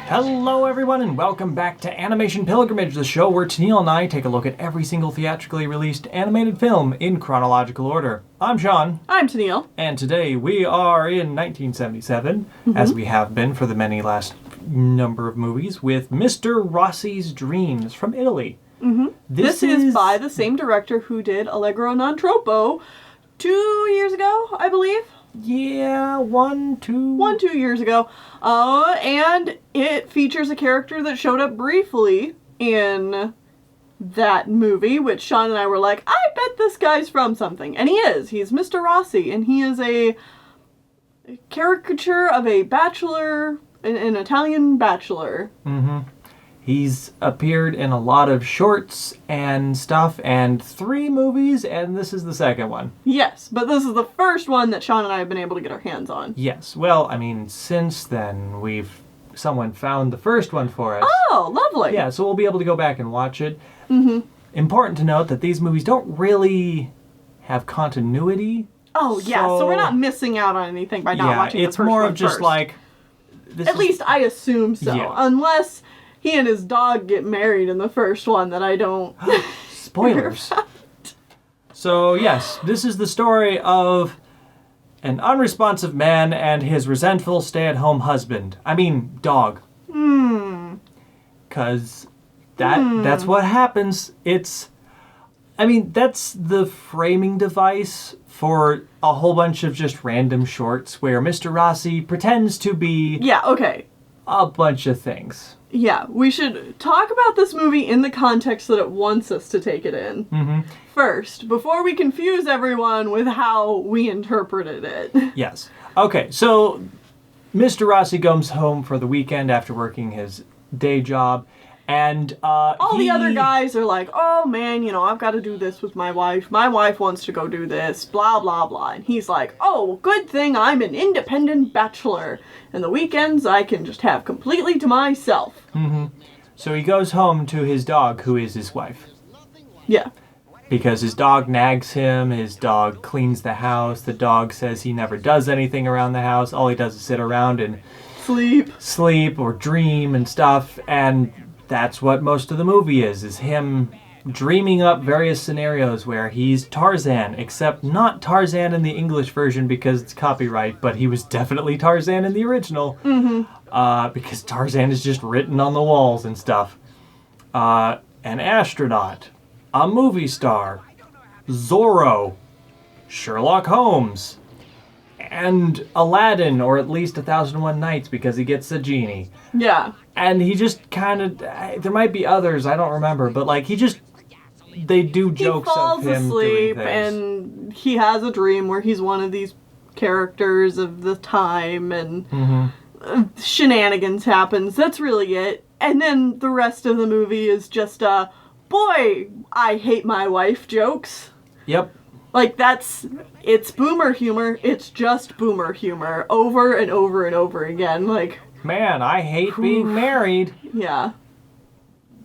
Hello everyone and welcome back to Animation Pilgrimage, the show where Tennille and I take a look at every single theatrically released animated film in chronological order. I'm Sean. I'm Tennille. And today we are in 1977, as we have been for the many last number of movies, with Mr. Rossi's Dreams from Italy. This is by the same director who did Allegro non troppo 2 years ago, I believe. Yeah, 2 years ago. And it features a character that showed up briefly in that movie, which Sean and I were like, I bet this guy's from something. And he is. He's Mr. Rossi, and he is a caricature of a bachelor, an Italian bachelor. He's appeared in a lot of shorts and stuff, and 3 movies, and this is the second one. Yes, but this is the first one that Sean and I have been able to get our hands on. Yes, well, I mean, since then, someone found the first one for us. Oh, lovely. Yeah, so we'll be able to go back and watch it. Important to note that these movies don't really have continuity. Oh, yeah, so we're not missing out on anything by not watching the first one. It's more of just first. Like... At least I assume so. Yeah. Unless he and his dog get married in the first one that I don't... Spoilers. So, yes, this is the story of an unresponsive man and his resentful stay-at-home husband. I mean, dog. Because that's what happens. That's the framing device for a whole bunch of just random shorts where Mr. Rossi pretends to be... Yeah, okay. A bunch of things. Yeah, we should talk about this movie in the context that it wants us to take it in. First, before we confuse everyone with how we interpreted it. Yes. Okay, so Mr. Rossi comes home for the weekend after working his day job, and all the other guys are like, oh man, I've got to do this with my wife. My wife wants to go do this, blah, blah, blah. And he's like, oh, good thing I'm an independent bachelor. And the weekends I can just have completely to myself. So he goes home to his dog, who is his wife. Yeah. Because his dog nags him, his dog cleans the house, the dog says he never does anything around the house. All he does is sit around and sleep or dream and stuff, and that's what most of the movie is him dreaming up various scenarios where he's Tarzan, except not Tarzan in the English version because it's copyright, but he was definitely Tarzan in the original. Because Tarzan is just written on the walls and stuff. An astronaut, a movie star, Zorro, Sherlock Holmes, and Aladdin, or at least 1001 Nights because he gets a genie. Yeah. And he just kind of, there might be others, I don't remember, but like they do jokes of him doing things. He falls asleep and he has a dream where he's one of these characters of the time and shenanigans happens. That's really it. And then the rest of the movie is just boy, I hate my wife jokes. Yep. Like it's boomer humor. It's just boomer humor over and over and over again. Like, man, I hate being married. Yeah.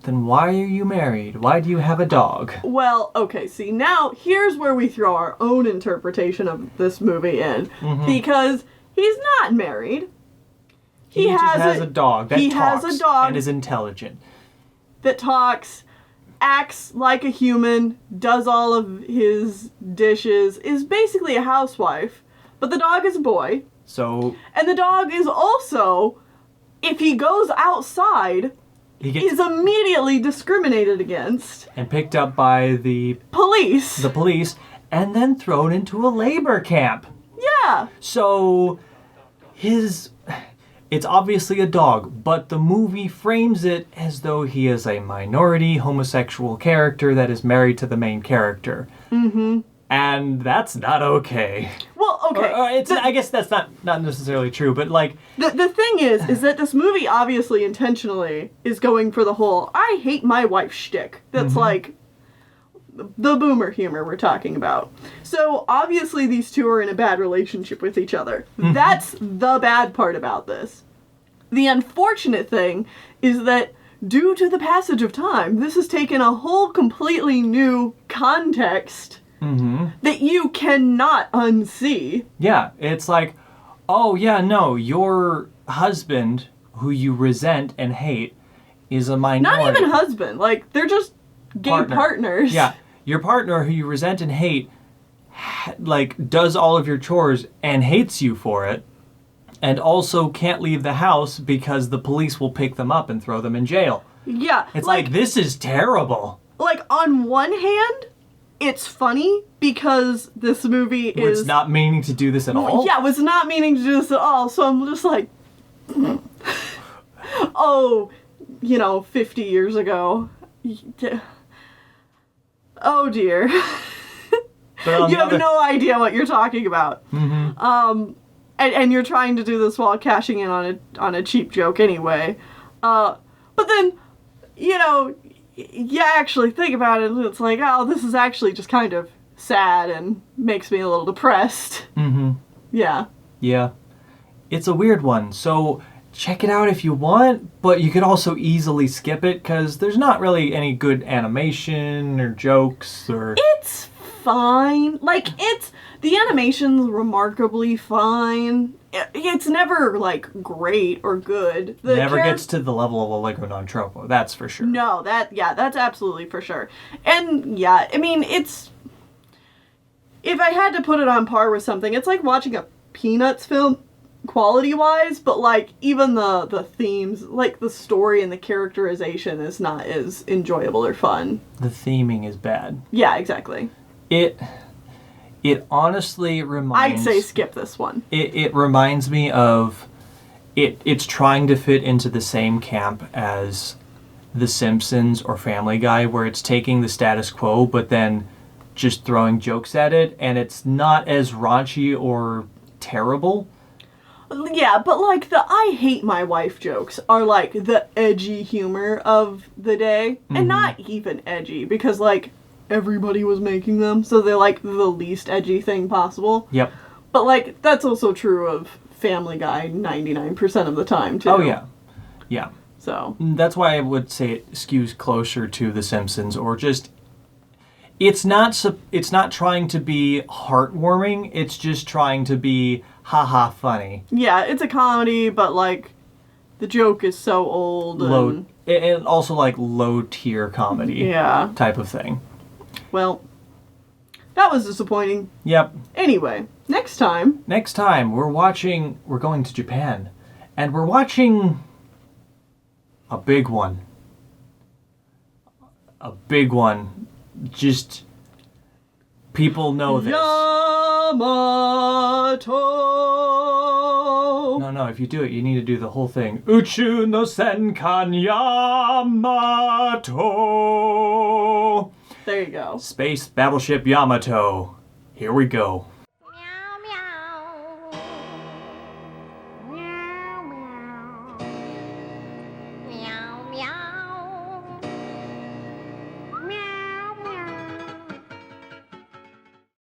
Then why are you married? Why do you have a dog? Well, okay, see, now here's where we throw our own interpretation of this movie in. Because he's not married. He just has a dog that talks has a dog and is intelligent. That talks, acts like a human, does all of his dishes, is basically a housewife. But the dog is a boy. And the dog is also, if he goes outside, is immediately discriminated against. And picked up by the police. And then thrown into a labor camp. Yeah. So, it's obviously a dog, but the movie frames it as though he is a minority homosexual character that is married to the main character. And that's not okay. Well, okay. I guess that's not necessarily true, but like... The thing is that this movie obviously intentionally is going for the whole, I hate my wife shtick. That's like the boomer humor we're talking about. So obviously these two are in a bad relationship with each other. That's the bad part about this. The unfortunate thing is that due to the passage of time, this has taken a whole completely new context that you cannot unsee. Yeah, it's like, oh yeah, no, your husband who you resent and hate is a minority. Not even husband. Like, they're just gay partners. Yeah. Your partner who you resent and hate, like, does all of your chores and hates you for it, and also can't leave the house because the police will pick them up and throw them in jail. Yeah. It's like this is terrible. Like, on one hand, it's funny because this movie is... It's not meaning to do this at all? Yeah, was not meaning to do this at all, so I'm just like... oh, 50 years ago. Oh, dear. You have no idea what you're talking about. Mm-hmm. And you're trying to do this while cashing in on a cheap joke anyway. But then, you actually think about it, and it's like, oh, this is actually just kind of sad and makes me a little depressed. Mm-hmm. Yeah. Yeah. It's a weird one, so check it out if you want, but you could also easily skip it, because there's not really any good animation or jokes or... It's fine. Like, the animation's remarkably fine. It's never, like, great or good. Never gets to the level of Allegro non troppo, that's for sure. No, that's absolutely for sure. And, yeah, I mean, if I had to put it on par with something, it's like watching a Peanuts film, quality-wise, but, like, even the themes, like, the story and the characterization is not as enjoyable or fun. The theming is bad. Yeah, exactly. It honestly reminds... I'd say skip this one. It reminds me of... It's trying to fit into the same camp as The Simpsons or Family Guy, where it's taking the status quo, but then just throwing jokes at it, and it's not as raunchy or terrible. Yeah, but, like, the I hate my wife jokes are, like, the edgy humor of the day. Mm-hmm. And not even edgy, because, like, everybody was making them, so they're, like, the least edgy thing possible. Yep. But, like, that's also true of Family Guy 99% of the time, too. Oh, yeah. Yeah. So. That's why I would say it skews closer to The Simpsons, or just... It's not trying to be heartwarming, it's just trying to be haha funny. Yeah, it's a comedy, but, like, the joke is so old. And also, like, low-tier comedy type of thing. Well, that was disappointing. Yep. Anyway, next time we're going to Japan, and we're watching a big one. A big one. Just, people know this. Yamato! No, if you do it, you need to do the whole thing. Uchu no Senkan Yamato! There you go. Space Battleship Yamato. Here we go.